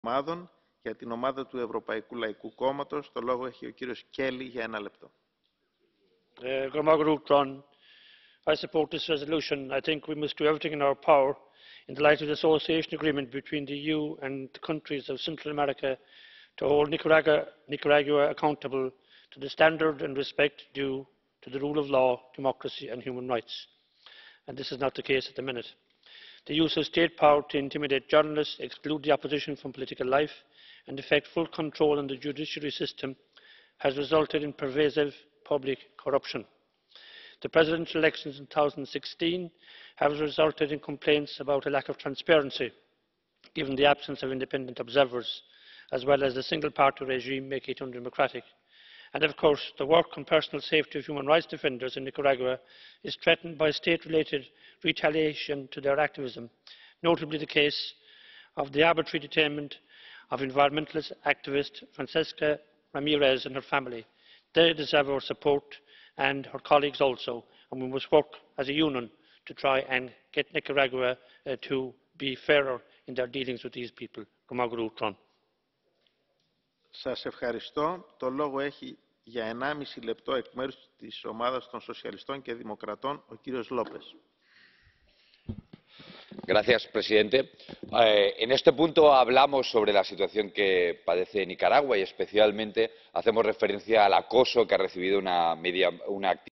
ομάδων. Για την ομάδα του Ευρωπαϊκού Λαϊκού Κόμματος, το λόγο έχει ο κύριος Κέλλη για 1 λεπτό. I support this resolution. I think we must do everything in our power in the light of the association agreement between the EU and the countries of Central America to hold Nicaragua accountable to the standard and respect due to the rule of law, democracy and human rights. And this is not the case at the minute. The use of state power to intimidate journalists, exclude the opposition from political life and effect full control on the judiciary system has resulted in pervasive public corruption. The presidential elections in 2016 have resulted in complaints about a lack of transparency, given the absence of independent observers, as well as the single-party regime making it undemocratic. And of course, the work and personal safety of human rights defenders in Nicaragua is threatened by state-related retaliation to their activism, notably the case of the arbitrary detainment of environmentalist activist Francesca Ramirez and her family. They deserve our support and her colleagues also, and we must work as a union to try and get Nicaragua to be fairer in their dealings with these people. Σας ευχαριστώ. Το λόγο έχει για 1,5 λεπτό εκ μέρους της ομάδας των Σοσιαλιστών και Δημοκρατών ο κύριος Λόπες. Señor presidente, en este punto hablamos sobre la situación que padece Nicaragua y especialmente hacemos referencia al acoso que ha recibido una activista